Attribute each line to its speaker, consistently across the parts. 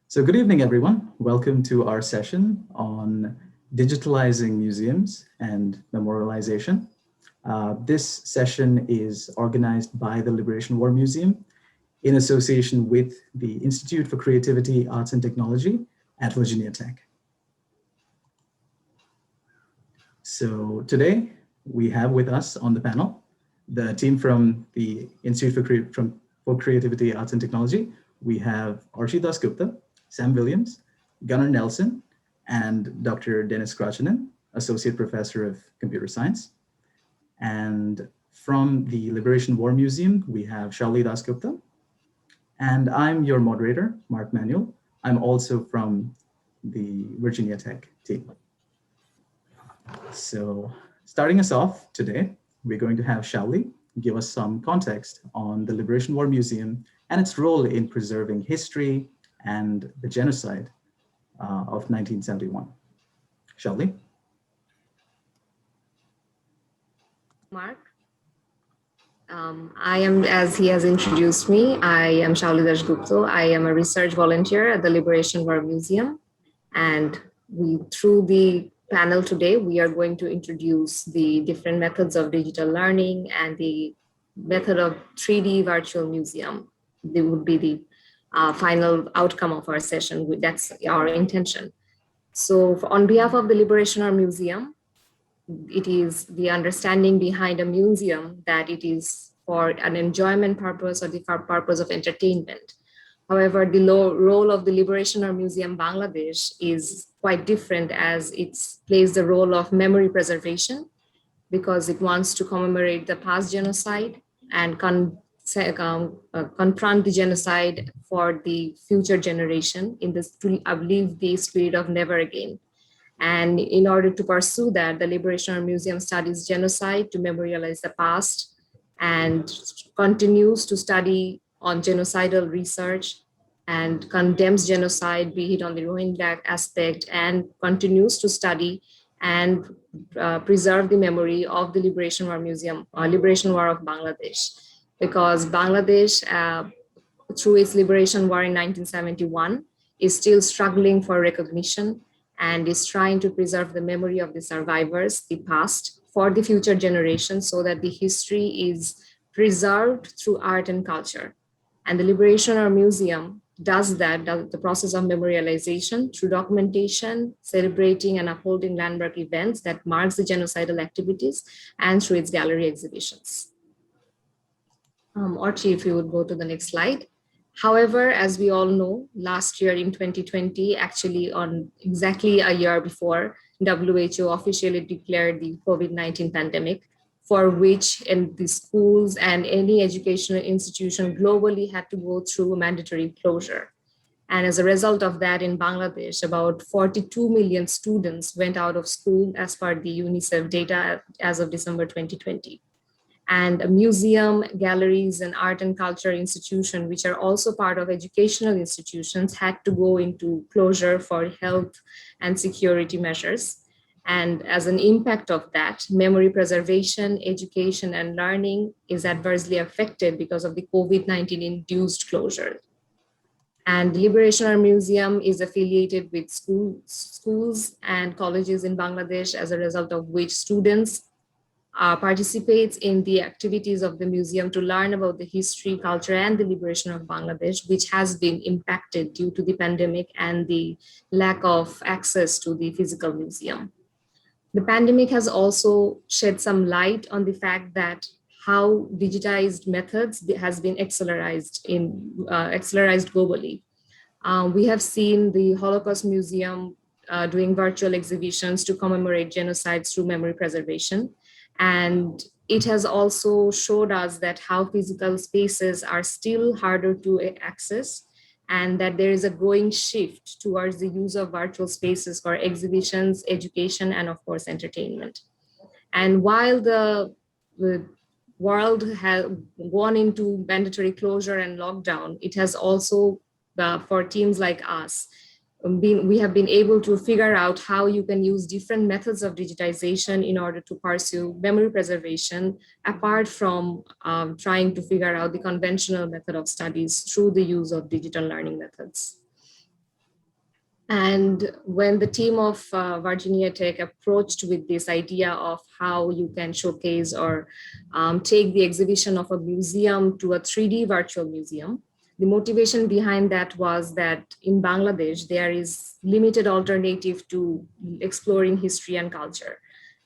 Speaker 1: So good evening, everyone. Welcome to our session on digitalizing museums and memorialization. This session is organized by the Liberation War Museum in association with the Institute for Creativity, Arts and Technology at Virginia Tech. So today we have with us on the panel the team from the Institute for Creativity, Arts and Technology. We have Archie Dasgupta, Sam Williams, Gunnar Nelson, and Dr. Dennis Krachanen, Associate Professor of Computer Science. And from the Liberation War Museum, we have Shauli Dasgupta. And I'm your moderator, Mark Manuel. I'm also from the Virginia Tech team. So starting us off today, we're going to have Shauli give us some context on the Liberation War Museum and its role in preserving history and the genocide of 1971. Shauli?
Speaker 2: Mark. I am, as he has introduced me, I am Shauli Dasgupta. I am a research volunteer at the Liberation War Museum. And through the panel today, we are going to introduce the different methods of digital learning and the method of 3D virtual museum. They would be the final outcome of our session. That's our intention. So on behalf of the Liberation War Museum, it is the understanding behind a museum that it is for an enjoyment purpose or the purpose of entertainment. However, the role of the Liberation War Museum Bangladesh is quite different, as it plays the role of memory preservation, because it wants to commemorate the past genocide and confront the genocide for the future generation in this, to live the spirit of never again. And in order to pursue that, the Liberation War Museum studies genocide to memorialize the past and continues to study on genocidal research and condemns genocide, be it on the Rohingya aspect, and continues to study and preserve the memory of the Liberation War Museum, Liberation War of Bangladesh, because Bangladesh, through its Liberation War in 1971, is still struggling for recognition and is trying to preserve the memory of the survivors, the past, for the future generations, so that the history is preserved through art and culture. And the Liberation War Museum does that, the process of memorialization through documentation, celebrating and upholding landmark events that marks the genocidal activities, and through its gallery exhibitions. Archie, if you would go to the next slide. However, as we all know, last year in 2020, actually on exactly a year before, WHO officially declared the COVID-19 pandemic, for which in the schools and any educational institution globally had to go through mandatory closure. And as a result of that, in Bangladesh, about 42 million students went out of school as per the UNICEF data as of December 2020. And a museum, galleries, and art and culture institutions, which are also part of educational institutions, had to go into closure for health and security measures. And as an impact of that, memory preservation, education, and learning is adversely affected because of the COVID-19 induced closure. And the Liberation War Museum is affiliated with schools and colleges in Bangladesh, as a result of which students participates in the activities of the museum to learn about the history, culture, and the liberation of Bangladesh, which has been impacted due to the pandemic and the lack of access to the physical museum. The pandemic has also shed some light on the fact that how digitized methods has been accelerated globally. We have seen the Holocaust Museum doing virtual exhibitions to commemorate genocides through memory preservation. And it has also showed us that how physical spaces are still harder to access, and that there is a growing shift towards the use of virtual spaces for exhibitions, education, and of course, entertainment. And while the world has gone into mandatory closure and lockdown, it has also, for teams like us, we have been able to figure out how you can use different methods of digitization in order to pursue memory preservation, apart from trying to figure out the conventional method of studies through the use of digital learning methods. And when the team of Virginia Tech approached with this idea of how you can showcase or take the exhibition of a museum to a 3D virtual museum, the motivation behind that was that in Bangladesh, there is limited alternative to exploring history and culture.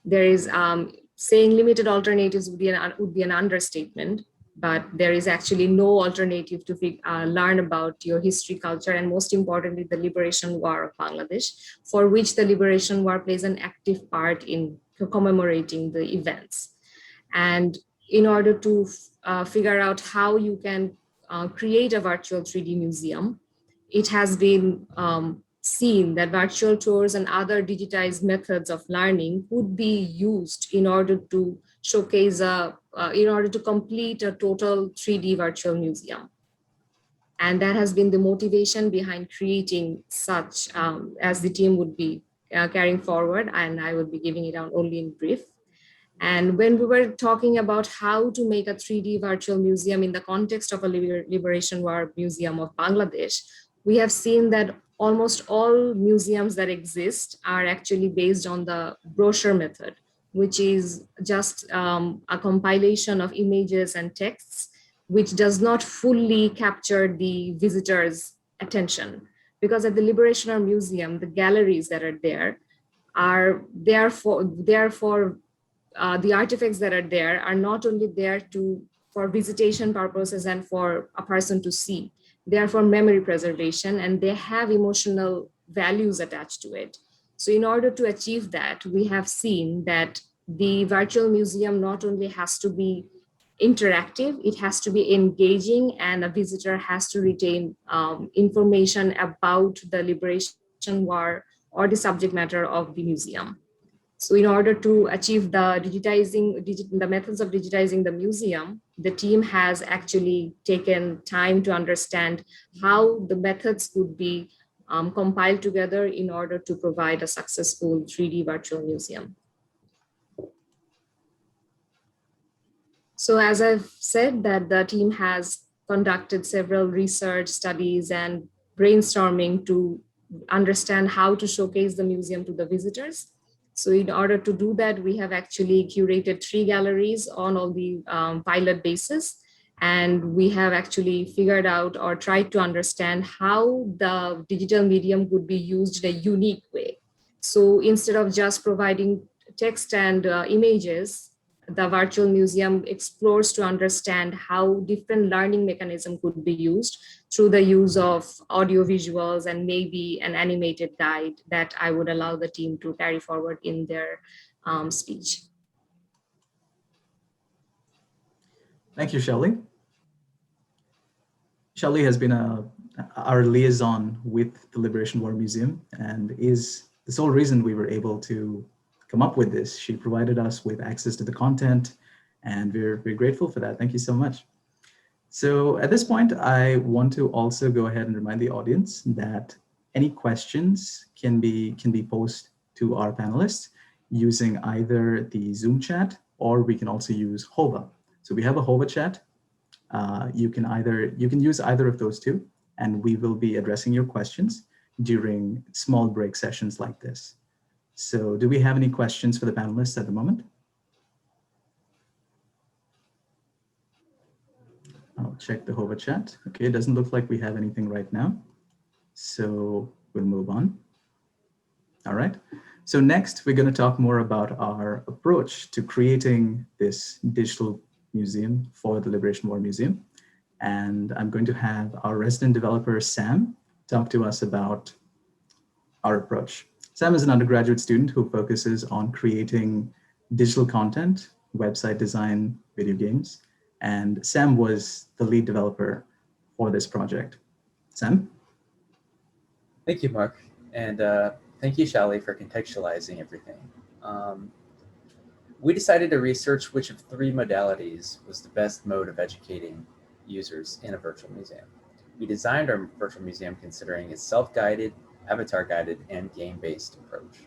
Speaker 2: There is saying limited alternatives would be an understatement, but there is actually no alternative to learn about your history, culture, and most importantly, the liberation war of Bangladesh, for which the liberation war plays an active part in commemorating the events. And in order to figure out how you can create a virtual 3D museum, it has been seen that virtual tours and other digitized methods of learning would be used in order to showcase in order to complete a total 3D virtual museum. And that has been the motivation behind creating such as the team would be carrying forward, and I would be giving it out only in brief. And when we were talking about how to make a 3D virtual museum in the context of a Liberation War Museum of Bangladesh, we have seen that almost all museums that exist are actually based on the brochure method, which is just a compilation of images and texts, which does not fully capture the visitor's attention. Because at the Liberation War Museum, the galleries that are there are therefore the artifacts that are there are not only there for visitation purposes and for a person to see, they are for memory preservation, and they have emotional values attached to it. So in order to achieve that, we have seen that the virtual museum not only has to be interactive, it has to be engaging, and a visitor has to retain information about the liberation war or the subject matter of the museum. So in order to achieve the methods of digitizing the museum, the team has actually taken time to understand how the methods could be compiled together in order to provide a successful 3D virtual museum. So as I've said, that the team has conducted several research studies and brainstorming to understand how to showcase the museum to the visitors. So in order to do that, we have actually curated 3 galleries on all the pilot basis. And we have actually figured out or tried to understand how the digital medium could be used in a unique way. So instead of just providing text and images, the virtual museum explores to understand how different learning mechanisms could be used through the use of audio visuals and maybe an animated guide that I would allow the team to carry forward in their speech.
Speaker 1: Thank you, Shelley. Shelley has been our liaison with the Liberation War Museum and is the sole reason we were able to come up with this. She provided us with access to the content, and we're grateful for that. Thank you so much. So at this point, I want to also go ahead and remind the audience that any questions can be posed to our panelists using either the Zoom chat, or we can also use Hova. So we have a Hova chat. You can use either of those two, and we will be addressing your questions during small break sessions like this. So do we have any questions for the panelists at the moment? I'll check the Hova chat. Okay, it doesn't look like we have anything right now. So we'll move on. All right. So next, we're going to talk more about our approach to creating this digital museum for the Liberation War Museum. And I'm going to have our resident developer, Sam, talk to us about our approach. Sam is an undergraduate student who focuses on creating digital content, website design, video games, and Sam was the lead developer for this project. Sam?
Speaker 3: Thank you, Mark, and thank you, Shelley, for contextualizing everything. We decided to research which of 3 modalities was the best mode of educating users in a virtual museum. We designed our virtual museum considering its self-guided, avatar-guided, and game-based approach.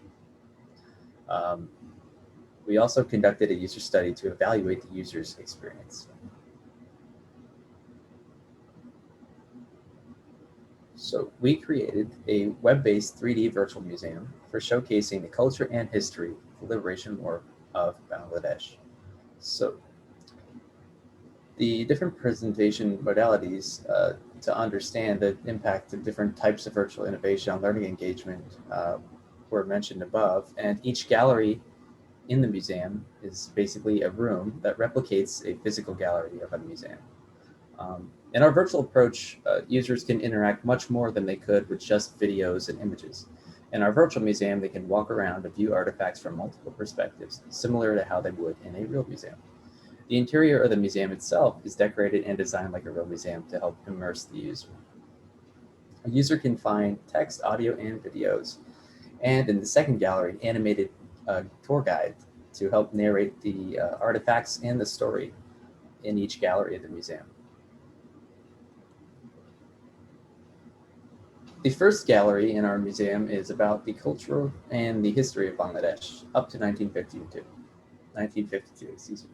Speaker 3: We also conducted a user study to evaluate the user's experience. So we created a web-based 3D virtual museum for showcasing the culture and history of the liberation war of Bangladesh. So the different presentation modalities to understand the impact of different types of virtual innovation on learning engagement were mentioned above, and each gallery in the museum is basically a room that replicates a physical gallery of a museum. In our virtual approach, users can interact much more than they could with just videos and images. In our virtual museum, they can walk around and view artifacts from multiple perspectives, similar to how they would in a real museum. The interior of the museum itself is decorated and designed like a real museum to help immerse the user. A user can find text, audio, and videos, and in the second gallery, animated tour guide to help narrate the artifacts and the story in each gallery of the museum. The first gallery in our museum is about the culture and the history of Bangladesh up to 1952, excuse me.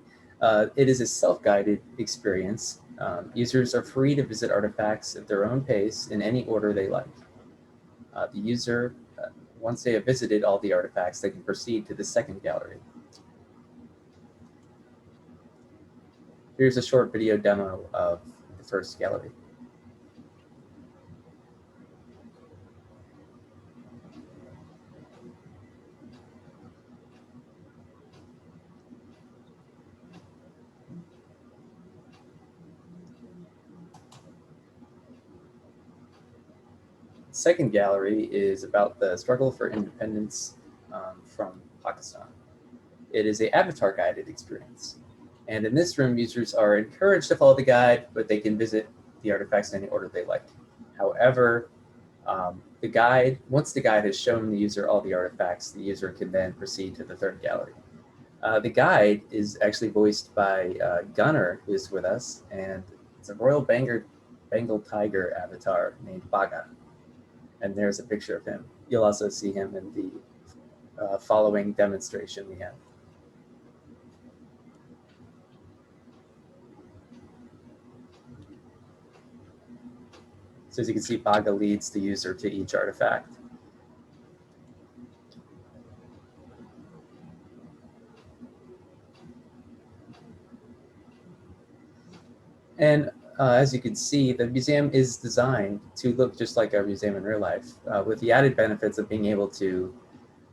Speaker 3: It is a self-guided experience. Users are free to visit artifacts at their own pace in any order they like. The user, once they have visited all the artifacts, they can proceed to the second gallery. Here's a short video demo of the first gallery. Second gallery is about the struggle for independence from Pakistan. It is an avatar-guided experience. And in this room, users are encouraged to follow the guide, but they can visit the artifacts in any order they like. However, once the guide has shown the user all the artifacts, the user can then proceed to the third gallery. The guide is actually voiced by Gunnar, who is with us, and it's a Royal Bengal tiger avatar named Baga. And there's a picture of him. You'll also see him in the following demonstration we have. So as you can see, Baga leads the user to each artifact. And as you can see, the museum is designed to look just like a museum in real life, with the added benefits of being able to,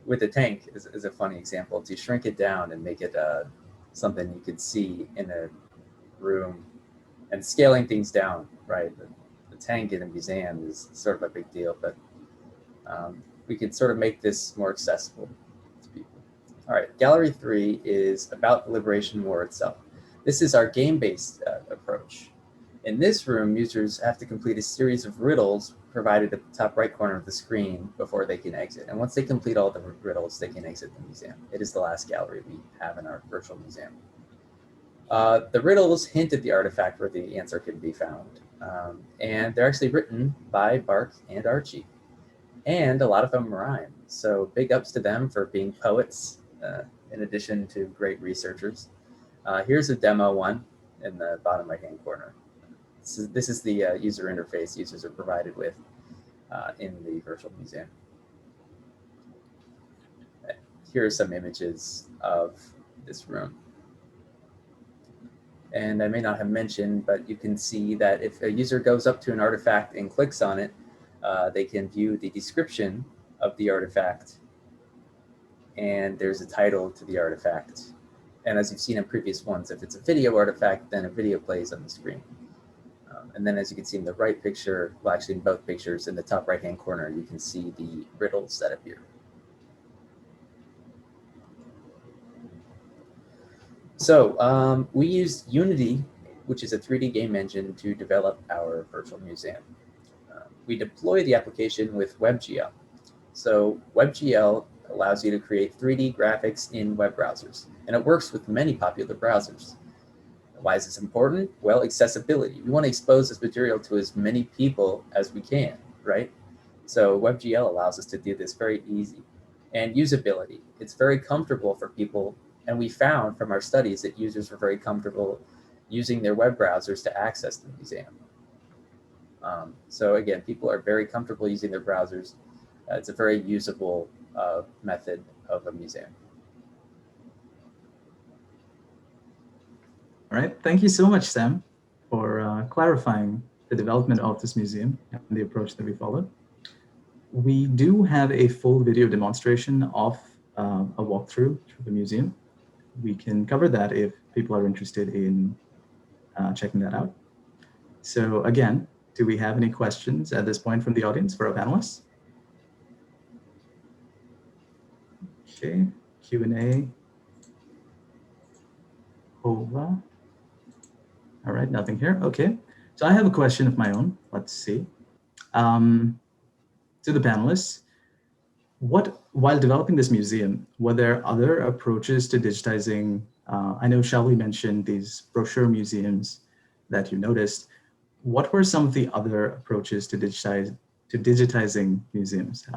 Speaker 3: with the tank is a funny example, to shrink it down and make it something you could see in a room, and scaling things down, right? The tank in a museum is sort of a big deal, but we could sort of make this more accessible to people. All right, Gallery 3 is about the Liberation War itself. This is our game-based approach. In this room, users have to complete a series of riddles provided at the top right corner of the screen before they can exit. And once they complete all the riddles, they can exit the museum. It is the last gallery we have in our virtual museum. The riddles hint at the artifact where the answer can be found. And they're actually written by Bark and Archie. And a lot of them rhyme. So big ups to them for being poets, in addition to great researchers. Here's a demo one in the bottom right-hand corner. This is the user interface users are provided with in the virtual museum. Here are some images of this room. And I may not have mentioned, but you can see that if a user goes up to an artifact and clicks on it, they can view the description of the artifact, and there's a title to the artifact. And as you've seen in previous ones, if it's a video artifact, then a video plays on the screen. And then as you can see in the right picture, well, actually in both pictures, in the top right-hand corner, you can see the riddles that appear. So we used Unity, which is a 3D game engine, to develop our virtual museum. We deploy the application with WebGL. So WebGL allows you to create 3D graphics in web browsers, and it works with many popular browsers. Why is this important? Well, accessibility. We want to expose this material to as many people as we can, right? So WebGL allows us to do this very easy. And usability, it's very comfortable for people. And we found from our studies that users were very comfortable using their web browsers to access the museum. So again, people are very comfortable using their browsers. It's a very usable method of a museum.
Speaker 1: All right, thank you so much, Sam, for clarifying the development of this museum and the approach that we followed. We do have a full video demonstration of a walkthrough through the museum. We can cover that if people are interested in checking that out. So again, do we have any questions at this point from the audience for our panelists? Okay, Q&A. Hova. All right, nothing here. Okay, so I have a question of my own. Let's see. To the panelists, while developing this museum, were there other approaches to digitizing? I know Shelly mentioned these brochure museums that you noticed. What were some of the other approaches to digitizing museums?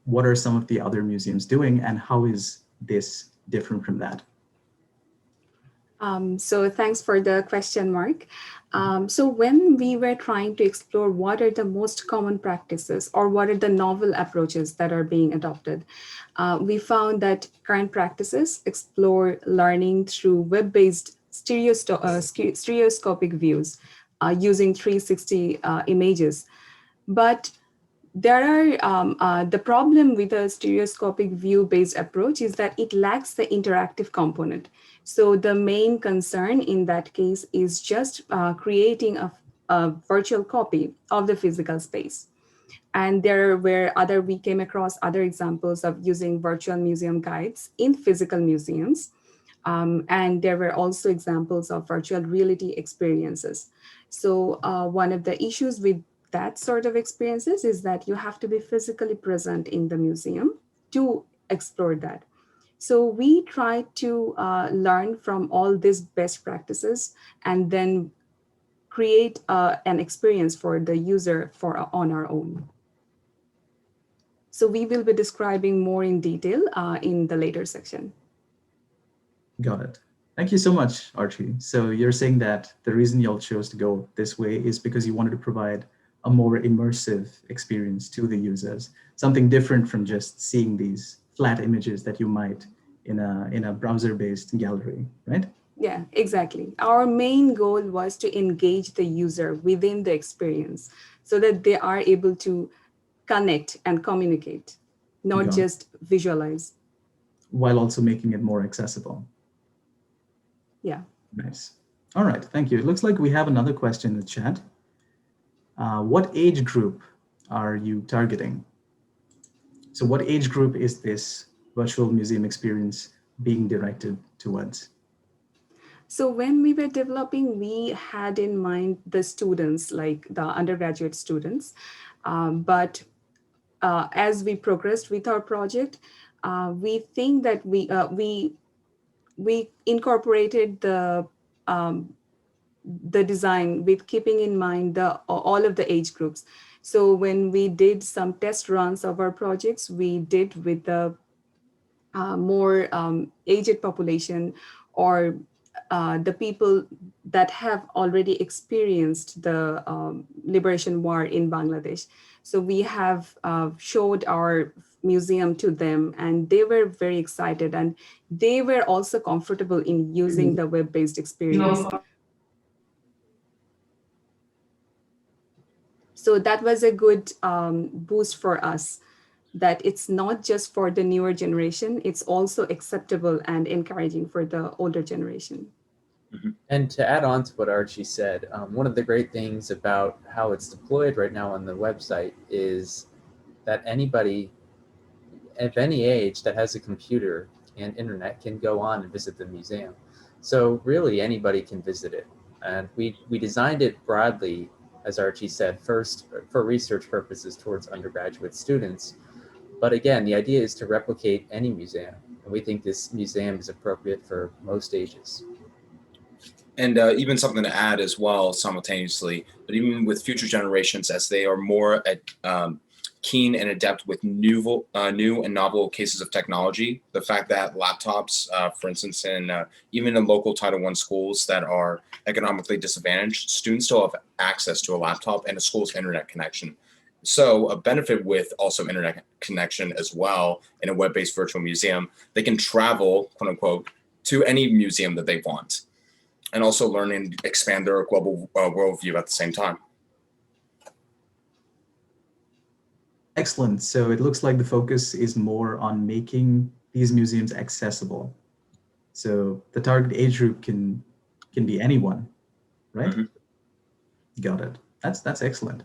Speaker 1: What are some of the other museums doing, and how is this different from that?
Speaker 4: So thanks for the question, Mark. So when we were trying to explore what are the most common practices or what are the novel approaches that are being adopted, we found that current practices explore learning through web-based stereoscopic views using 360 images. But there are the problem with a stereoscopic view-based approach is that it lacks the interactive component. So the main concern in that case is just creating a virtual copy of the physical space. And we came across other examples of using virtual museum guides in physical museums. And there were also examples of virtual reality experiences. So one of the issues with that sort of experiences is that you have to be physically present in the museum to explore that. So we try to learn from all these best practices and then create an experience for the user on our own. So we will be describing more in detail in the later section.
Speaker 1: Got it. Thank you so much, Archie. So you're saying that the reason y'all chose to go this way is because you wanted to provide a more immersive experience to the users, something different from just seeing these flat images that you might in a browser-based gallery, right?
Speaker 4: Yeah, exactly. Our main goal was to engage the user within the experience so that they are able to connect and communicate, not just visualize.
Speaker 1: While also making it more accessible.
Speaker 4: Yeah.
Speaker 1: Nice. All right, thank you. It looks like we have another question in the chat. What age group are you targeting? So what age group is this virtual museum experience being directed towards?
Speaker 4: So when we were developing, we had in mind the students, like the undergraduate students. But as we progressed with our project, we think that we incorporated the design with keeping in mind all of the age groups. So when we did some test runs of our projects, we did with the more aged population or the people that have already experienced the liberation war in Bangladesh. So we have showed our museum to them and they were very excited and they were also comfortable in using the web-based experience. So that was a good boost for us, that it's not just for the newer generation, it's also acceptable and encouraging for the older generation.
Speaker 3: Mm-hmm. And to add on to what Archie said, one of the great things about how it's deployed right now on the website is that anybody of any age that has a computer and internet can go on and visit the museum. So really anybody can visit it. And we designed it broadly, as Archie said, first for research purposes towards undergraduate students. But again, the idea is to replicate any museum. And we think this museum is appropriate for most ages.
Speaker 5: And even something to add as well simultaneously, but even with future generations, as they are more keen and adept with new and novel cases of technology, the fact that laptops, for instance, in even in local Title I schools that are economically disadvantaged, students still have access to a laptop and a school's internet connection. So a benefit with also internet connection as well in a web-based virtual museum, they can travel, quote unquote, to any museum that they want, and also learn and expand their global worldview at the same time.
Speaker 1: Excellent. So it looks like the focus is more on making these museums accessible. So the target age group can be anyone, right?
Speaker 5: Mm-hmm.
Speaker 1: Got it. That's excellent.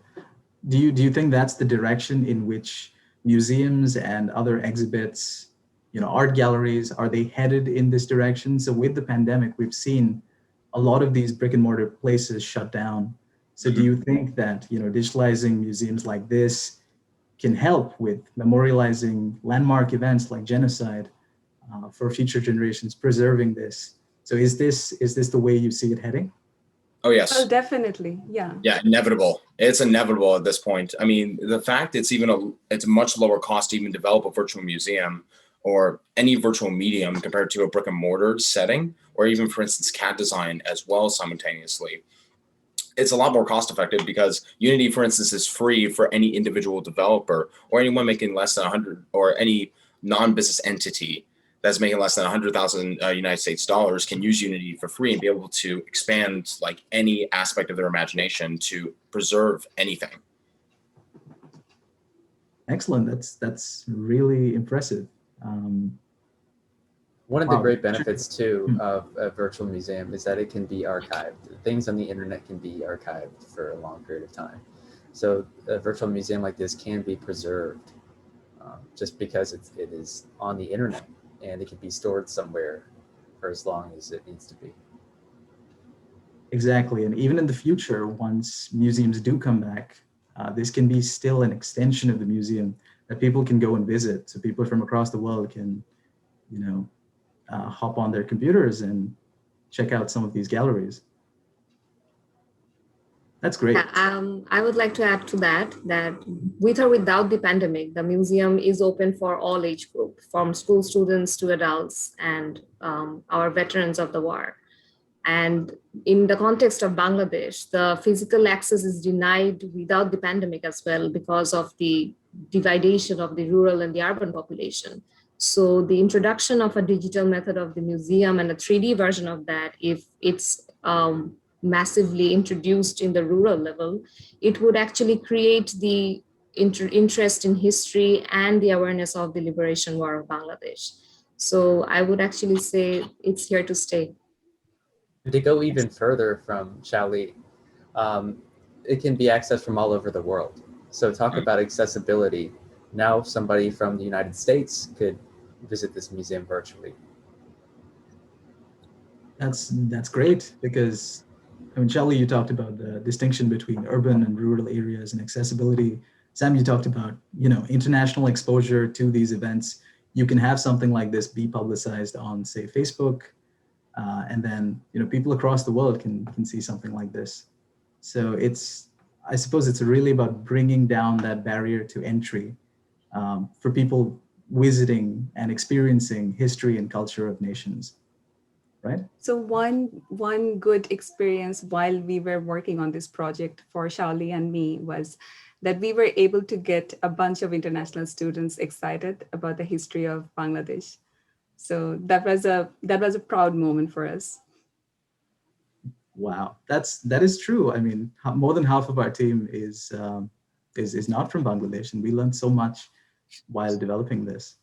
Speaker 1: Do you think that's the direction in which museums and other exhibits, art galleries, are they headed in this direction? So with the pandemic, we've seen a lot of these brick and mortar places shut down. So do you think that, digitalizing museums like this can help with memorializing landmark events like genocide for future generations, preserving this? So is this the way you see it heading?
Speaker 5: Oh, yes.
Speaker 4: Well, definitely. Yeah.
Speaker 5: Yeah, inevitable. It's inevitable at this point. I mean, the fact it's a much lower cost to even develop a virtual museum or any virtual medium compared to a brick and mortar setting, or even, for instance, CAD design as well simultaneously. It's a lot more cost effective because Unity, for instance, is free for any individual developer or anyone making less than 100, or any non-business entity that's making less than 100,000 United States dollars can use Unity for free and be able to expand like any aspect of their imagination to preserve anything.
Speaker 1: Excellent. That's really impressive.
Speaker 3: One of the
Speaker 1: Wow.
Speaker 3: great benefits too of a virtual museum is that it can be archived. Things on the internet can be archived for a long period of time. So a virtual museum like this can be preserved just because it is on the internet, and it can be stored somewhere for as long as it needs to be.
Speaker 1: Exactly. And even in the future, once museums do come back, this can be still an extension of the museum that people can go and visit. So people from across the world can, hop on their computers and check out some of these galleries. That's great.
Speaker 2: Yeah, I would like to add to that with or without the pandemic, the museum is open for all age group, from school students to adults and our veterans of the war. And in the context of Bangladesh, the physical access is denied without the pandemic as well because of the dividation of the rural and the urban population. So the introduction of a digital method of the museum and a 3D version of that, if it's massively introduced in the rural level, it would actually create the interest in history and the awareness of the liberation war of Bangladesh. So I would actually say it's here to stay.
Speaker 3: To go even further from Shaoli, it can be accessed from all over the world. So talk about accessibility. Now somebody from the United States could visit this museum virtually.
Speaker 1: That's great because, Charlie, you talked about the distinction between urban and rural areas and accessibility. Sam, you talked about, international exposure to these events. You can have something like this be publicized on, say, Facebook, and then, people across the world can see something like this. So I suppose it's really about bringing down that barrier to entry for people visiting and experiencing history and culture of nations. Right?
Speaker 4: So one good experience while we were working on this project for Shaoli and me was that we were able to get a bunch of international students excited about the history of Bangladesh. So that was a proud moment for us.
Speaker 1: Wow, that is true. I mean, more than half of our team is not from Bangladesh, and we learned so much while developing this.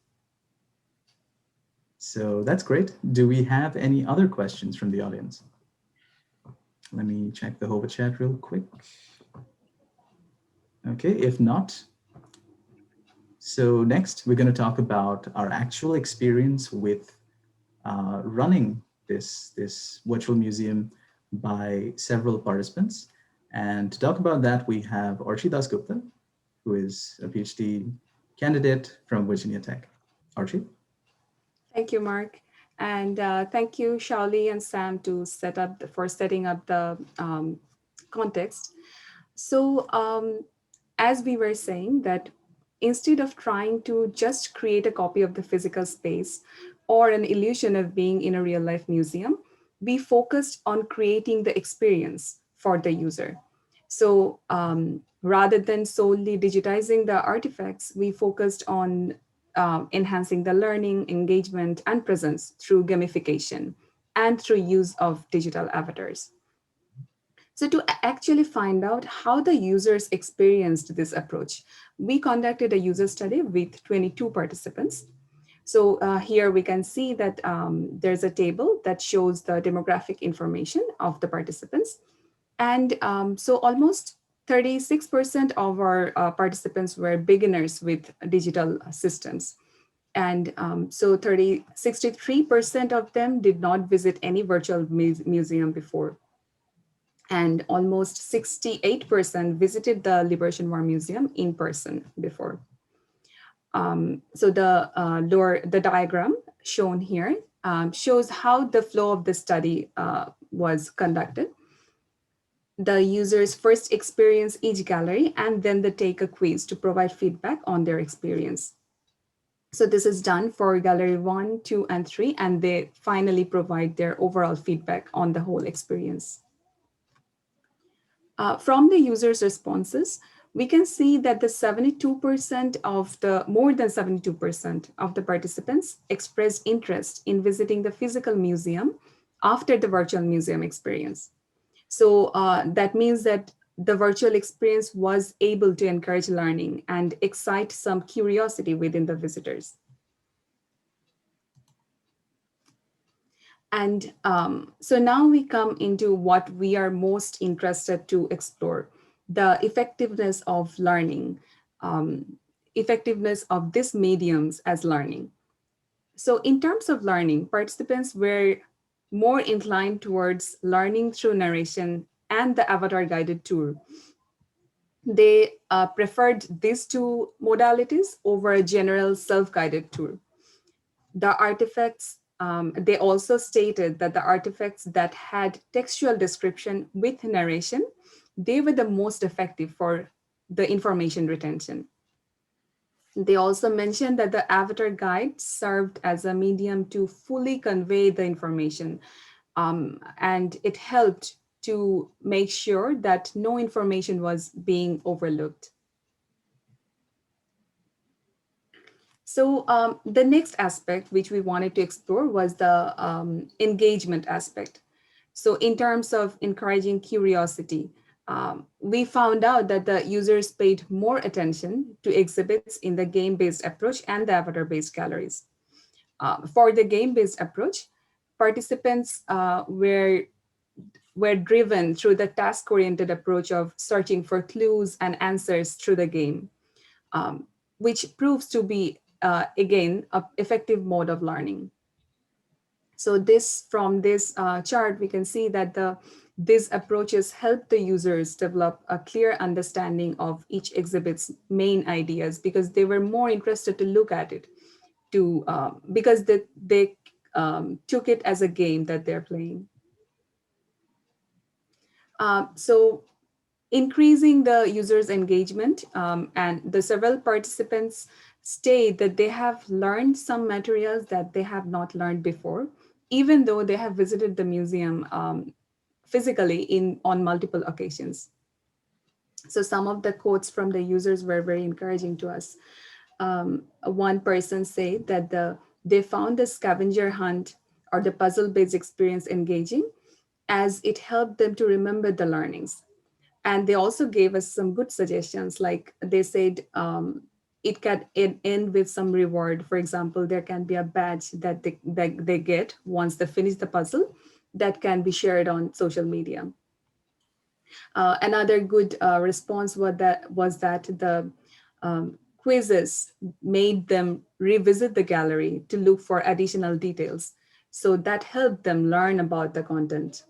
Speaker 1: So that's great. Do we have any other questions from the audience? Let me check the Hova chat real quick. Okay, if not, so next we're going to talk about our actual experience with running this virtual museum by several participants. And to talk about that, we have Archie Dasgupta, who is a PhD candidate from Virginia Tech. Archie?
Speaker 4: Thank you, Mark. And thank you, Shaoli and Sam, to for setting up the context. So, as we were saying, that instead of trying to just create a copy of the physical space or an illusion of being in a real life museum, we focused on creating the experience for the user. So, rather than solely digitizing the artifacts, we focused on enhancing the learning, engagement, and presence through gamification and through use of digital avatars. So, to actually find out how the users experienced this approach, we conducted a user study with 22 participants. So, here we can see that there's a table that shows the demographic information of the participants. And so, almost 36% of our participants were beginners with digital systems. And so 63% of them did not visit any virtual museum before, and almost 68% visited the Liberation War Museum in person before. So the diagram shown here shows how the flow of the study was conducted. The users first experience each gallery and then they take a quiz to provide feedback on their experience. So this is done for gallery 1, 2, and 3, and they finally provide their overall feedback on the whole experience. From the users' responses, we can see that more than 72% of the participants expressed interest in visiting the physical museum after the virtual museum experience. So that means that the virtual experience was able to encourage learning and excite some curiosity within the visitors. And so now we come into what we are most interested to explore, the effectiveness of learning, effectiveness of these mediums as learning. So in terms of learning, participants were more inclined towards learning through narration and the avatar guided tour. They preferred these two modalities over a general self-guided tour. The artifacts, they also stated that the artifacts that had textual description with narration, they were the most effective for the information retention. They also mentioned that the avatar guide served as a medium to fully convey the information, and it helped to make sure that no information was being overlooked. So the next aspect which we wanted to explore was the engagement aspect. So in terms of encouraging curiosity, we found out that the users paid more attention to exhibits in the game-based approach and the avatar-based galleries. For the game-based approach, participants were driven through the task-oriented approach of searching for clues and answers through the game, which proves to be, again, an effective mode of learning. So from this chart, we can see that these approaches help the users develop a clear understanding of each exhibit's main ideas because they were more interested to look at it, because they took it as a game that they're playing. So increasing the user's engagement, and the several participants state that they have learned some materials that they have not learned before, even though they have visited the museum physically on multiple occasions. So some of the quotes from the users were very encouraging to us. One person said that they found the scavenger hunt or the puzzle-based experience engaging, as it helped them to remember the learnings. And they also gave us some good suggestions, like they said it can end with some reward. For example, there can be a badge that they get once they finish the puzzle that can be shared on social media. Another good response was that the quizzes made them revisit the gallery to look for additional details. So that helped them learn about the content.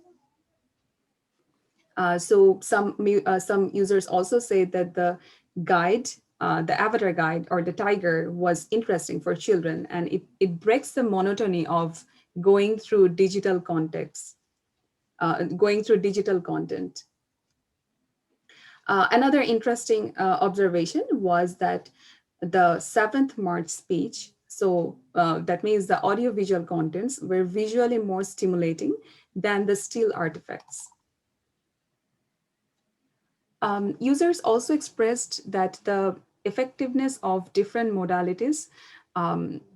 Speaker 4: So some users also say that the guide, the avatar guide or the tiger was interesting for children, and it breaks the monotony of going through digital context, going through digital content. Another interesting observation was that the 7th March speech, so that means the audiovisual contents were visually more stimulating than the still artifacts. Users also expressed that the effectiveness of different modalities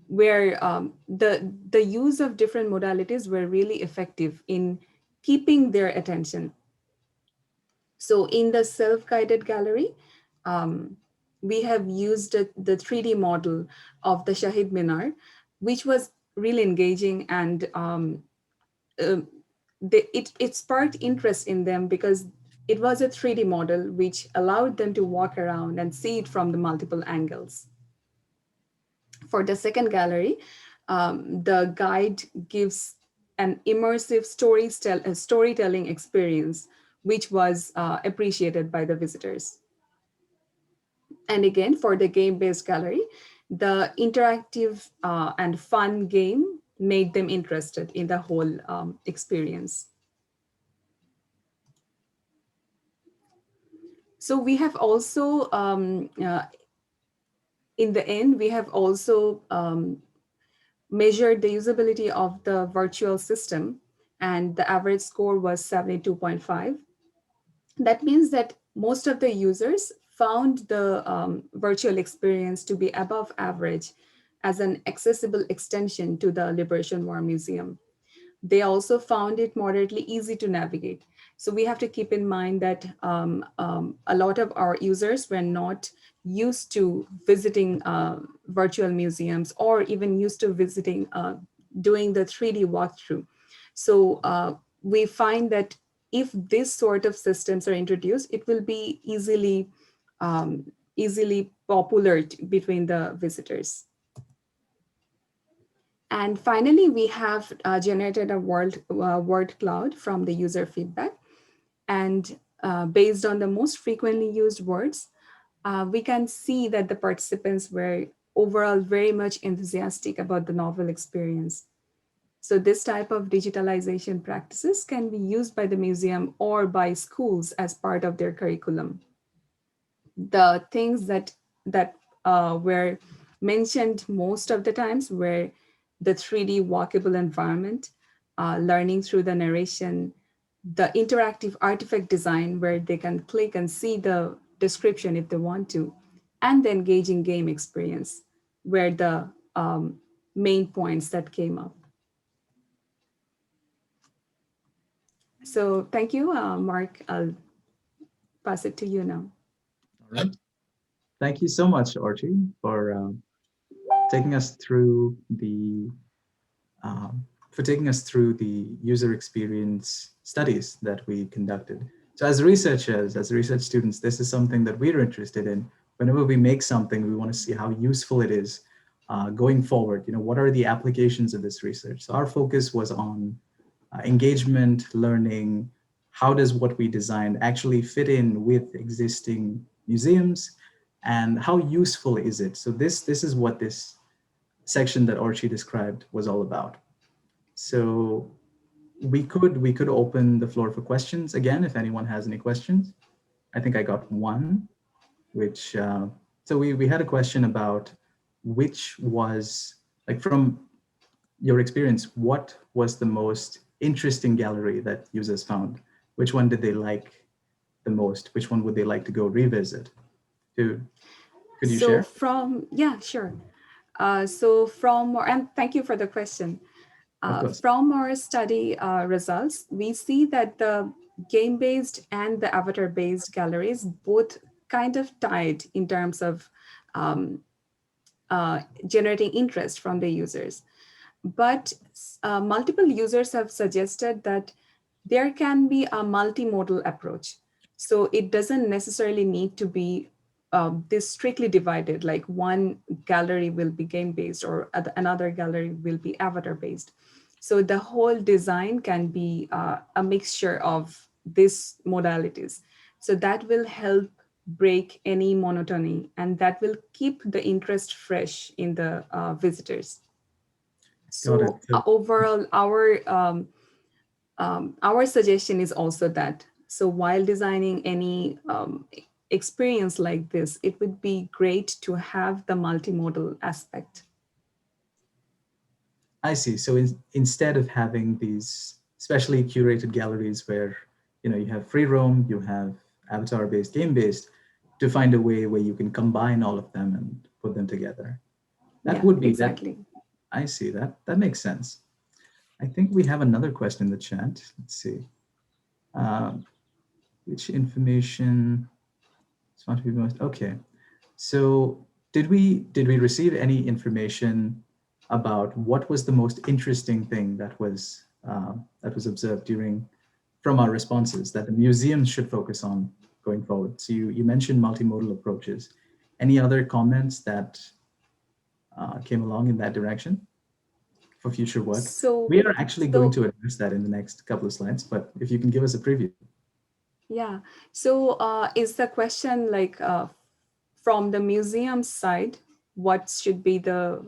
Speaker 4: where the use of different modalities were really effective in keeping their attention. So in the self-guided gallery, we have used the 3D model of the Shahid Minar, which was really engaging, and it sparked interest in them because it was a 3D model which allowed them to walk around and see it from the multiple angles. For the second gallery, the guide gives an immersive storytelling experience, which was appreciated by the visitors. And again, for the game-based gallery, the interactive and fun game made them interested in the whole experience. So we have also, in the end, we have also measured the usability of the virtual system, and the average score was 72.5. That means that most of the users found the virtual experience to be above average as an accessible extension to the Liberation War Museum. They also found it moderately easy to navigate. So we have to keep in mind that a lot of our users were not used to visiting virtual museums or even used to visiting, doing the 3D walkthrough. So we find that if this sort of systems are introduced, it will be easily popular between the visitors. And finally, we have generated a word cloud from the user feedback. And based on the most frequently used words, we can see that the participants were overall very much enthusiastic about the novel experience. So this type of digitalization practices can be used by the museum or by schools as part of their curriculum. The things that were mentioned most of the times were the 3D walkable environment, learning through the narration, the interactive artifact design where they can click and see the description if they want to, and the engaging game experience were the main points that came up. So thank you, Mark. I'll pass it to you now.
Speaker 1: All right. Thank you so much, Archie, for taking us through the user experience studies that we conducted. So as researchers, as research students, this is something that we're interested in. Whenever we make something, we want to see how useful it is going forward. You know, what are the applications of this research? So our focus was on engagement, learning. How does what we designed actually fit in with existing museums, and how useful is it? So this is what this section that Archie described was all about. So we could open the floor for questions again if anyone has any questions. I think I got one, which so we had a question about which was, like, from your experience, what was the most interesting gallery that users found? Which one did they like the most? Which one would they like to go revisit? Could you
Speaker 4: So
Speaker 1: share?
Speaker 4: yeah, sure. So from, and thank you for the question.
Speaker 1: Of course.
Speaker 4: From our study results, we see that the game-based and the avatar-based galleries both kind of tied in terms of generating interest from the users. But multiple users have suggested that there can be a multimodal approach. So it doesn't necessarily need to be this strictly divided, like one gallery will be game-based or another gallery will be avatar-based. So the whole design can be a mixture of these modalities. So that will help break any monotony, and that will keep the interest fresh in the visitors.
Speaker 1: Got it.
Speaker 4: So overall, our suggestion is also that. So while designing any experience like this, it would be great to have the multimodal aspect.
Speaker 1: I see. So instead of having these specially curated galleries where you have free roam, you have avatar-based, game-based, to find a way where you can combine all of them and put them together. That
Speaker 4: Yeah,
Speaker 1: would be that.
Speaker 4: exactly.
Speaker 1: I see that. That makes sense. I think we have another question in the chat. Let's see. Um, which information is want to be most okay? So did we receive any information about what was the most interesting thing that was observed from our responses that the museums should focus on going forward? So you mentioned multimodal approaches. Any other comments that came along in that direction for future work?
Speaker 4: So,
Speaker 1: We are actually going
Speaker 4: so
Speaker 1: to address that in the next couple of slides, but if you can give us a preview.
Speaker 4: yeah. So is the question like from the museum side, what should be the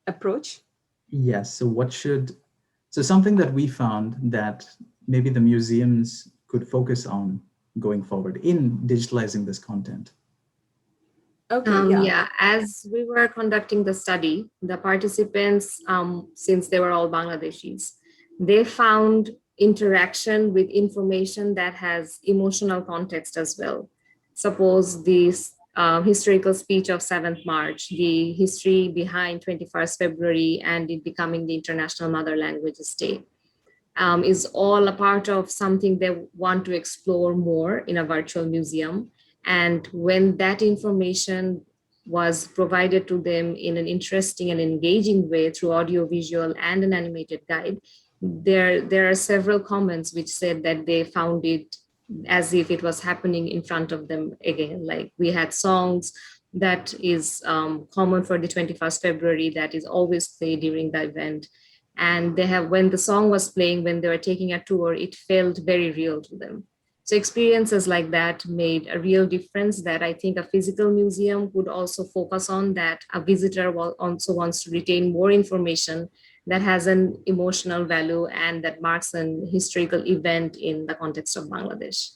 Speaker 4: approach?
Speaker 1: Yes. So something that we found that maybe the museums could focus on going forward in digitalizing this content.
Speaker 4: Okay, yeah.
Speaker 2: Yeah, as we were conducting the study, the participants, since they were all Bangladeshis, they found interaction with information that has emotional context as well. Suppose this historical speech of 7th March, the history behind 21st February and it becoming the International Mother Languages Day. Is all a part of something they want to explore more in a virtual museum. And when that information was provided to them in an interesting and engaging way through audio, visual, and an animated guide, there are several comments which said that they found it as if it was happening in front of them again. Like we had songs that is common for the 21st February that is always played during the event, and they have, when the song was playing, when they were taking a tour, it felt very real to them. So experiences like that made a real difference that I think a physical museum would also focus on, that a visitor also wants to retain more information that has an emotional value and that marks an historical event in the context of Bangladesh.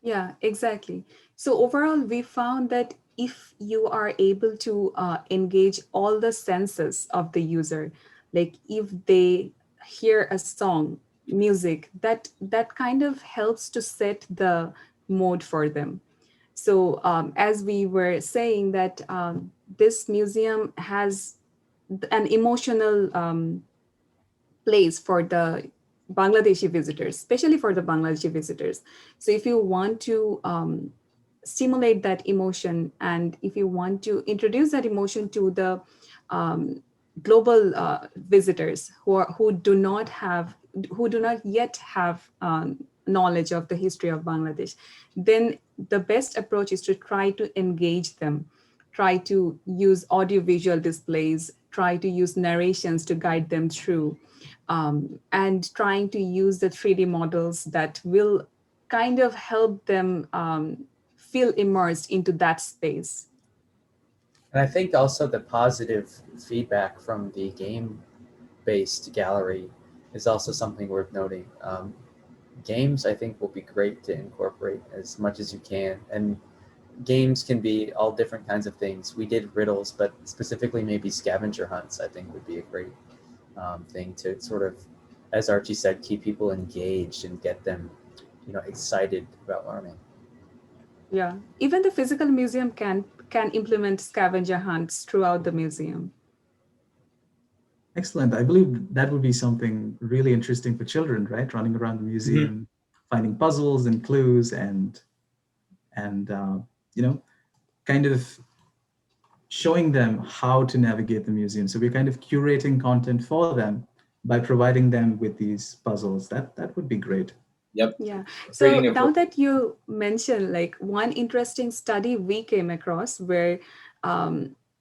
Speaker 4: Yeah, exactly. So overall, we found that if you are able to engage all the senses of the user, like if they hear a song, music, that kind of helps to set the mode for them. So as we were saying that this museum has an emotional place for the Bangladeshi visitors, especially for the Bangladeshi visitors. So if you want to stimulate that emotion, and if you want to introduce that emotion to the global visitors who do not yet have knowledge of the history of Bangladesh, then the best approach is to try to engage them, try to use audiovisual displays, try to use narrations to guide them through, and trying to use the 3D models that will kind of help them feel immersed into that space.
Speaker 3: And I think also the positive feedback from the game-based gallery is also something worth noting. Games, I think, will be great to incorporate as much as you can. And games can be all different kinds of things. We did riddles, but specifically maybe scavenger hunts, I think would be a great thing to sort of, as Archie said, keep people engaged and get them, excited about learning.
Speaker 4: Yeah, even the physical museum can implement scavenger hunts throughout the museum.
Speaker 1: Excellent. I believe that would be something really interesting for children, right? Running around the museum, finding puzzles and clues, and kind of showing them how to navigate the museum. So we're kind of curating content for them by providing them with these puzzles. That would be great.
Speaker 5: Yep.
Speaker 4: Yeah. So now that you mentioned, like, one interesting study we came across where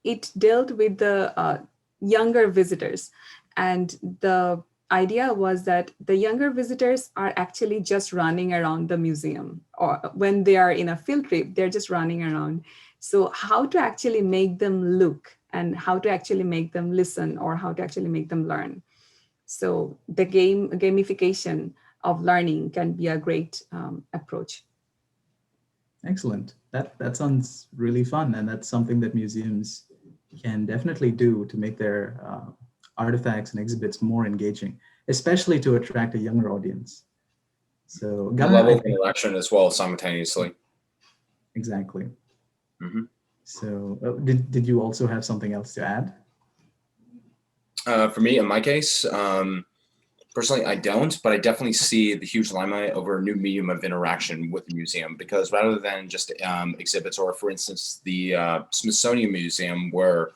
Speaker 4: it dealt with the younger visitors, and the idea was that the younger visitors are actually just running around the museum, or when they are in a field trip, they're just running around. So how to actually make them look and how to actually make them listen or how to actually make them learn. So the gamification of learning can be a great approach.
Speaker 1: Excellent. That sounds really fun, and that's something that museums can definitely do to make their artifacts and exhibits more engaging, especially to attract a younger audience. So,
Speaker 5: The
Speaker 1: Gunnar,
Speaker 5: level
Speaker 1: I
Speaker 5: of
Speaker 1: think
Speaker 5: interaction as well simultaneously.
Speaker 1: exactly.
Speaker 5: Mhm.
Speaker 1: So, did you also have something else to add?
Speaker 5: For me, in my case, personally, I don't, but I definitely see the huge limelight over a new medium of interaction with the museum, because rather than just exhibits, or for instance, the Smithsonian Museum, where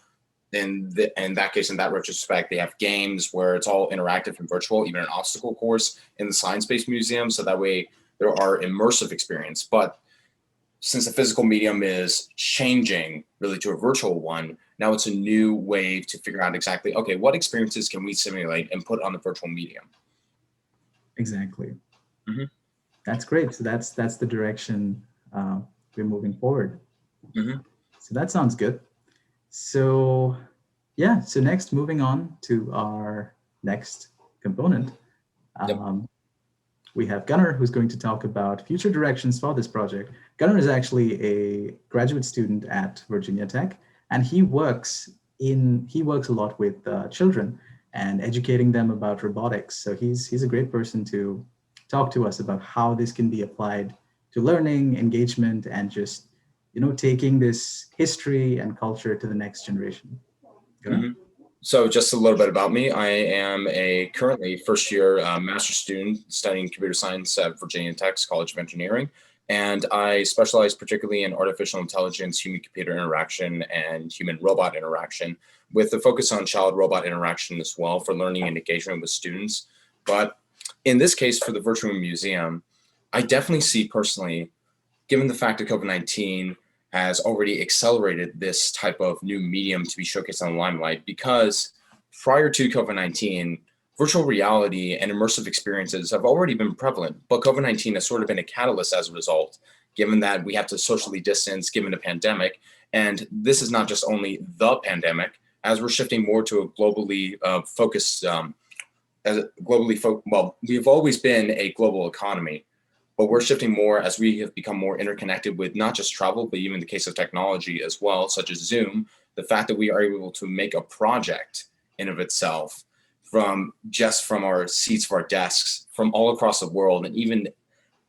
Speaker 5: in that case, in that retrospect, they have games where it's all interactive and virtual, even an obstacle course in the science-based museum. So that way there are immersive experience. But since the physical medium is changing really to a virtual one, now it's a new way to figure out exactly, okay, what experiences can we simulate and put on the virtual medium?
Speaker 1: Exactly.
Speaker 5: Mhm.
Speaker 1: That's great. So that's the direction we're moving forward.
Speaker 5: Mhm.
Speaker 1: So that sounds good. So yeah. So next, moving on to our next component,
Speaker 5: Yep.
Speaker 1: we have Gunnar, who's going to talk about future directions for this project. Gunnar is actually a graduate student at Virginia Tech, and he works a lot with children and educating them about robotics. So he's a great person to talk to us about how this can be applied to learning, engagement, and just taking this history and culture to the next generation. Gunnar?
Speaker 5: Mhm. So just a little bit about me. I am a currently first year master's student studying computer science at Virginia Tech's College of Engineering. And I specialize particularly in artificial intelligence, human computer interaction, and human robot interaction, with a focus on child robot interaction as well for learning and engagement with students. But in this case, for the virtual museum, I definitely see personally, given the fact that COVID-19 has already accelerated this type of new medium to be showcased on the limelight, because prior to COVID-19, virtual reality and immersive experiences have already been prevalent, but COVID-19 has sort of been a catalyst as a result, given that we have to socially distance given the pandemic. And this is not just only the pandemic, as we're shifting more to a globally focused, well, we've always been a global economy, but we're shifting more as we have become more interconnected with not just travel, but even the case of technology as well, such as Zoom. The fact that we are able to make a project in of itself from our seats of our desks from all across the world, and even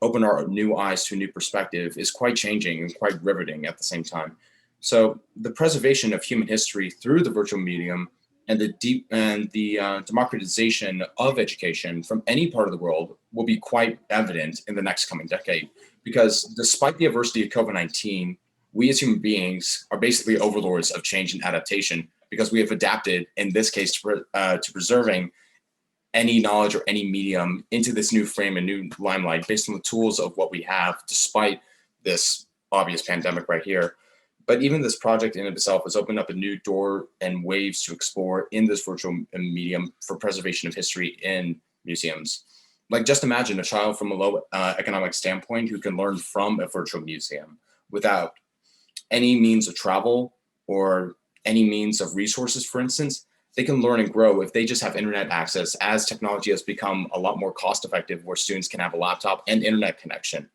Speaker 5: open our new eyes to a new perspective, is quite changing and quite riveting at the same time. So the preservation of human history through the virtual medium and the democratization of education from any part of the world will be quite evident in the next coming decade. Because despite the adversity of COVID-19, we as human beings are basically overlords of change and adaptation, because we have adapted, in this case, to preserving any knowledge or any medium into this new frame and new limelight based on the tools of what we have, despite this obvious pandemic right here. But even this project in itself has opened up a new door and waves to explore in this virtual medium for preservation of history in museums. Like, just imagine a child from a low economic standpoint who can learn from a virtual museum without any means of travel or any means of resources, for instance. They can learn and grow if they just have internet access, as technology has become a lot more cost effective, where students can have a laptop and internet connection.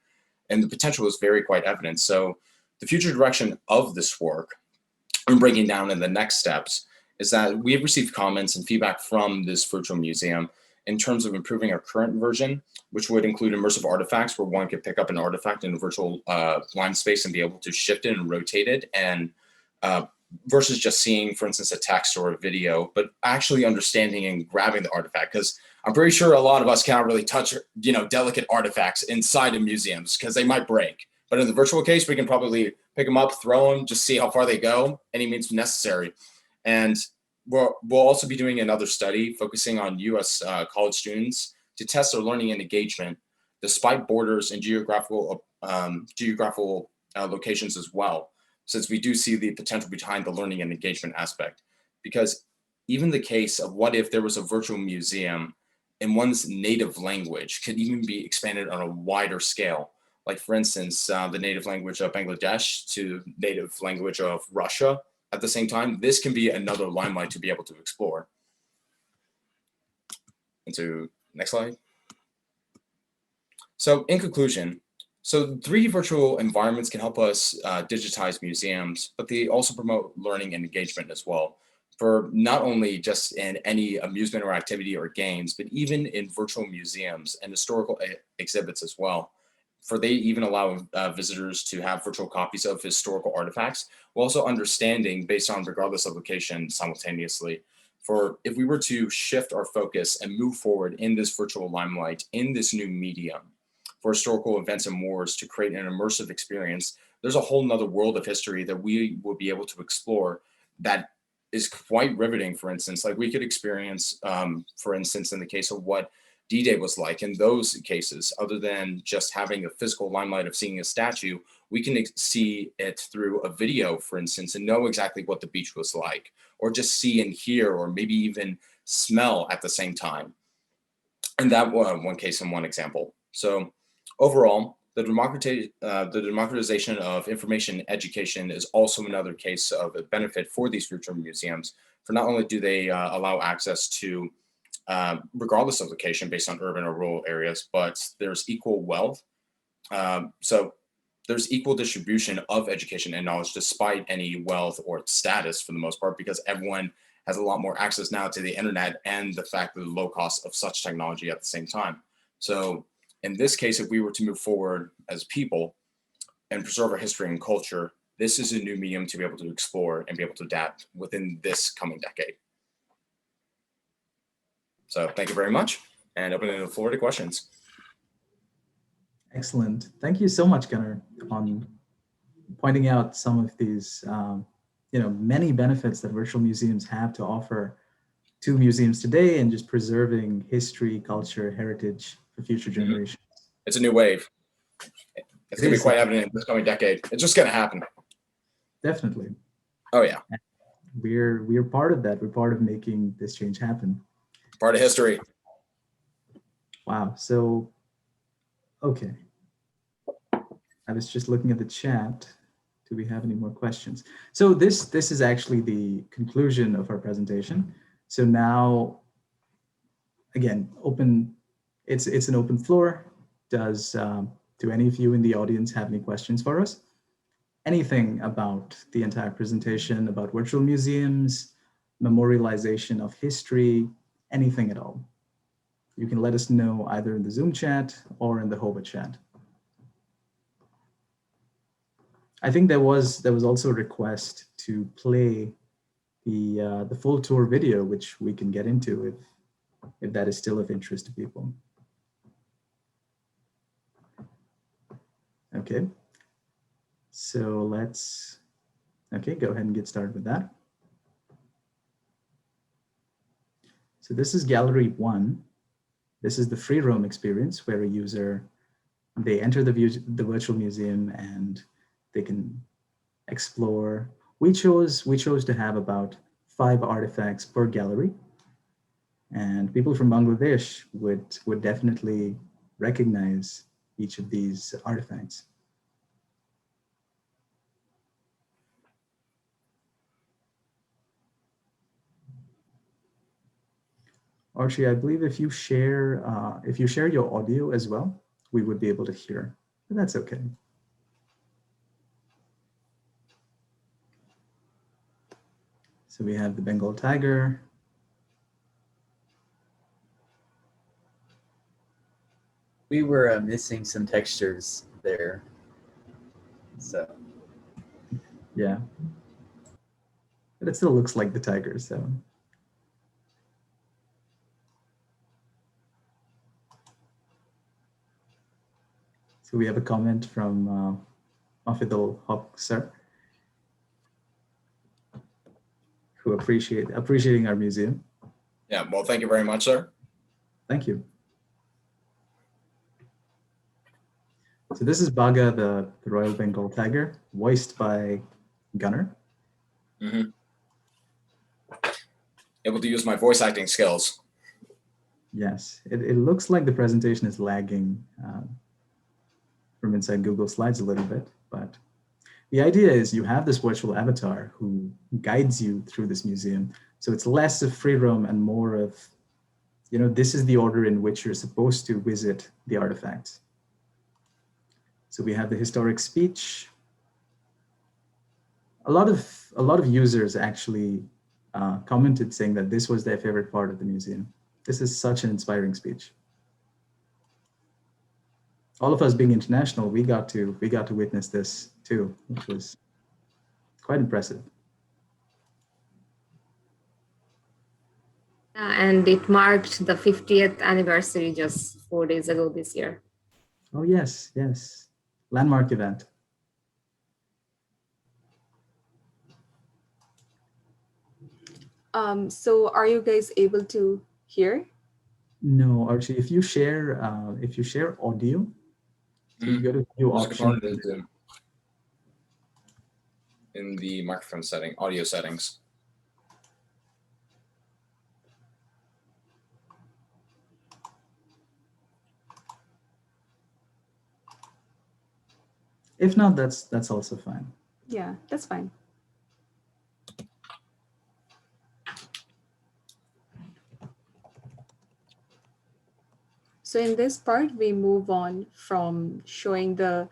Speaker 5: And the potential is very quite evident. So the future direction of this work, and breaking down in the next steps, is that we have received comments and feedback from this virtual museum in terms of improving our current version, which would include immersive artifacts, where one could pick up an artifact in a virtual line space and be able to shift it and rotate it, and versus just seeing, for instance, a text or a video, but actually understanding and grabbing the artifact. Because I'm pretty sure a lot of us cannot really touch, delicate artifacts inside of museums because they might break. But in the virtual case, we can probably pick them up, throw them, just see how far they go, any means necessary. And we'll also be doing another study focusing on U.S. College students to test their learning and engagement despite borders and geographical locations as well, since we do see the potential behind the learning and engagement aspect. Because even the case of what if there was a virtual museum in one's native language could even be expanded on a wider scale. Like, for instance, the native language of Bangladesh to native language of Russia, at the same time, this can be another limelight to be able to explore. Into next slide. So in conclusion, so 3D virtual environments can help us digitize museums, but they also promote learning and engagement as well, for not only just in any amusement or activity or games, but even in virtual museums and historical exhibits as well. For they even allow visitors to have virtual copies of historical artifacts, while also understanding based on regardless of location simultaneously. For if we were to shift our focus and move forward in this virtual limelight, in this new medium, for historical events and wars to create an immersive experience, there's a whole nother world of history that we will be able to explore that is quite riveting. For instance, like we could experience, for instance, in the case of what D-Day was like in those cases, other than just having a physical limelight of seeing a statue, we can see it through a video, for instance, and know exactly what the beach was like, or just see and hear, or maybe even smell at the same time. And that one case and one example. So overall, the democratization of information education is also another case of a benefit for these future museums. For not only do they allow access to, regardless of location based on urban or rural areas, but there's equal wealth. So there's equal distribution of education and knowledge despite any wealth or status for the most part, because everyone has a lot more access now to the internet and the fact that the low cost of such technology at the same time. So in this case, if we were to move forward as people and preserve our history and culture, this is a new medium to be able to explore and be able to adapt within this coming decade. So thank you very much, and opening the floor to questions.
Speaker 1: Excellent. Thank you so much, Gunnar, on pointing out some of these many benefits that virtual museums have to offer to museums today, and just preserving history, culture, heritage for future generations.
Speaker 5: It's a new wave. It's going to be quite evident in this coming decade. It's just going to happen.
Speaker 1: Definitely.
Speaker 5: Oh yeah.
Speaker 1: We're part of that. We're part of making this change happen.
Speaker 5: Part of history.
Speaker 1: Wow. So, okay. I was just looking at the chat. Do we have any more questions? So this is actually the conclusion of our presentation. So now, again, it's an open floor. Do any of you in the audience have any questions for us? Anything about the entire presentation, about virtual museums, memorialization of history, anything at all? You can let us know either in the Zoom chat or in the Hova chat. I think there was also a request to play the full tour video, which we can get into if that is still of interest to people. Okay, so let's go ahead and get started with that. So this is Gallery 1. This is the free roam experience, where a user, they enter the virtual museum and they can explore. We chose to have about 5 artifacts per gallery, and people from Bangladesh would definitely recognize each of these artifacts. Archie, I believe if you share your audio as well, we would be able to hear, but that's okay. So we have the Bengal tiger.
Speaker 3: We were missing some textures there, so.
Speaker 1: Yeah, but it still looks like the tiger, so. So we have a comment from Mafidul Haq, sir, who appreciating our museum.
Speaker 5: Yeah, well, thank you very much, sir.
Speaker 1: Thank you. So this is Baga, the Royal Bengal tiger, voiced by Gunnar.
Speaker 5: Mm-hmm. Able to use my voice acting skills.
Speaker 1: Yes, it looks like the presentation is lagging from inside Google Slides a little bit, but the idea is you have this virtual avatar who guides you through this museum. So it's less of free roam and more of, this is the order in which you're supposed to visit the artifacts. So we have the historic speech. A lot of users actually commented saying that this was their favorite part of the museum. This is such an inspiring speech. All of us being international, we got to witness this too, which was quite impressive.
Speaker 2: And it marked the 50th anniversary just 4 days ago this year.
Speaker 1: Oh yes, yes, landmark event.
Speaker 4: So are you guys able to hear?
Speaker 1: No, Archie, if you share audio, so you go to view
Speaker 5: There's a
Speaker 1: option.
Speaker 5: component in the microphone setting, audio settings.
Speaker 1: If not, that's also fine.
Speaker 4: Yeah, that's fine. So in this part, we move on from showing the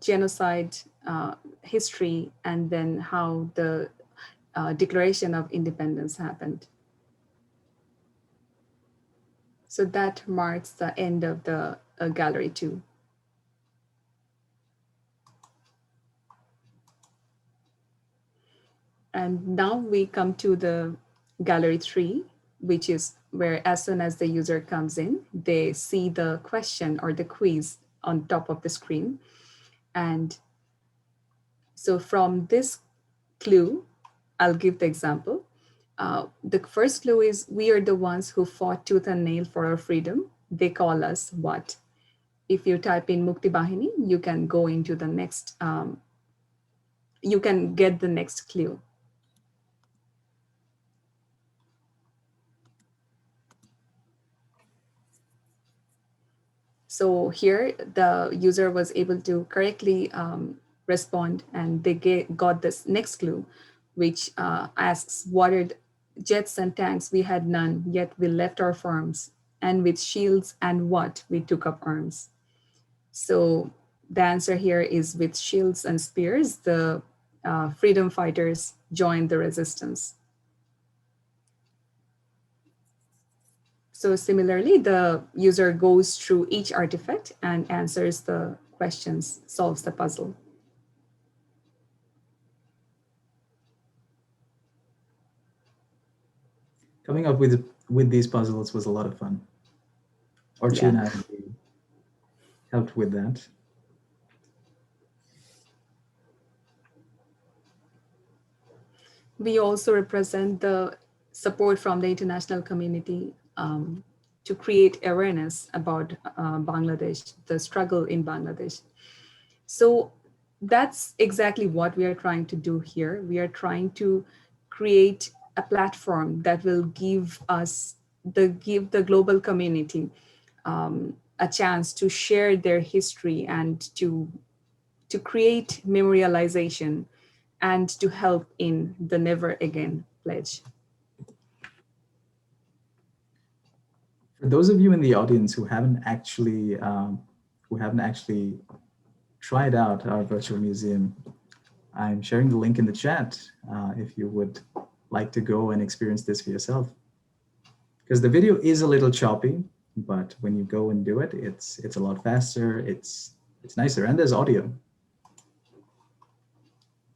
Speaker 4: genocide history and then how the Declaration of Independence happened. So that marks the end of the gallery 2. And now we come to the gallery 3, which is where as soon as the user comes in, they see the question or the quiz on top of the screen. And so from this clue, I'll give the example. The first clue is, we are the ones who fought tooth and nail for our freedom. They call us what? If you type in Mukti Bahini, you can go into the next, you can get the next clue. So here, the user was able to correctly respond, and they got this next clue, which asks, what are jets and tanks? We had none, yet we left our farms, and with shields and what? We took up arms. So the answer here is, with shields and spears, the freedom fighters joined the resistance. So similarly, the user goes through each artifact and answers the questions, solves the puzzle.
Speaker 1: Coming up with these puzzles was a lot of fun. Archie and I helped with that.
Speaker 4: We also represent the support from the international community to create awareness about Bangladesh, the struggle in Bangladesh. So that's exactly what we are trying to do here. We are trying to create a platform that will give the global community a chance to share their history and to create memorialization and to help in the Never Again pledge.
Speaker 1: For those of you in the audience who haven't actually tried out our virtual museum, I'm sharing the link in the chat if you would like to go and experience this for yourself. Because the video is a little choppy, but when you go and do it, it's a lot faster, it's nicer, and there's audio.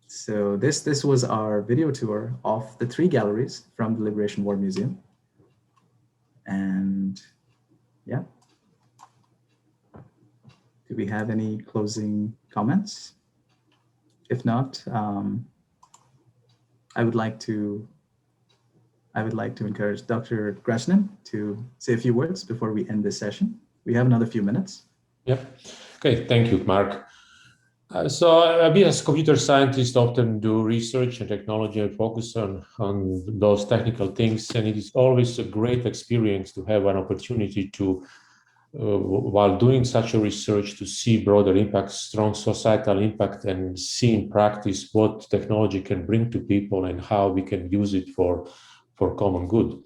Speaker 1: So this was our video tour of the 3 galleries from the Liberation War Museum. And yeah. Do we have any closing comments? If not, I would like to encourage Dr. Grashnan to say a few words before we end this session. We have another few minutes.
Speaker 6: Yep. Okay, thank you, Mark. We as computer scientists often do research and technology and focus on those technical things, and it is always a great experience to have an opportunity to while doing such a research to see broader impact, strong societal impact, and see in practice what technology can bring to people and how we can use it for common good.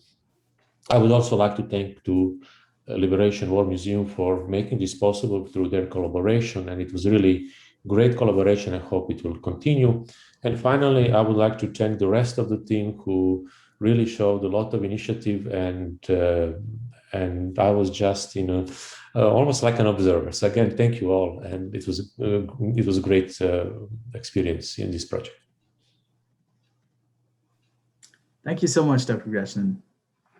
Speaker 6: I would also like to thank to Liberation War Museum for making this possible through their collaboration, and it was really great collaboration. I hope it will continue. And finally, I would like to thank the rest of the team who really showed a lot of initiative, and I was just, almost like an observer. So again, thank you all, and it was a great experience in this project.
Speaker 1: Thank you so much, Dr. Grashnan.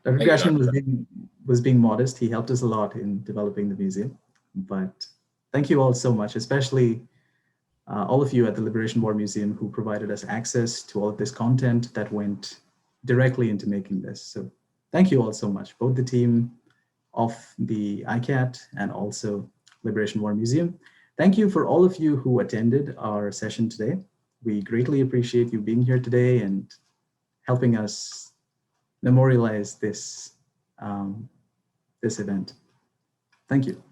Speaker 1: Dr.
Speaker 5: Thank you,
Speaker 1: Grashnan was being modest. He helped us a lot in developing the museum, but thank you all so much, especially all of you at the Liberation War Museum who provided us access to all of this content that went directly into making this. So thank you all so much, both the team of the ICAT and also Liberation War Museum. Thank you for all of you who attended our session today. We greatly appreciate you being here today and helping us memorialize this, this event. Thank you.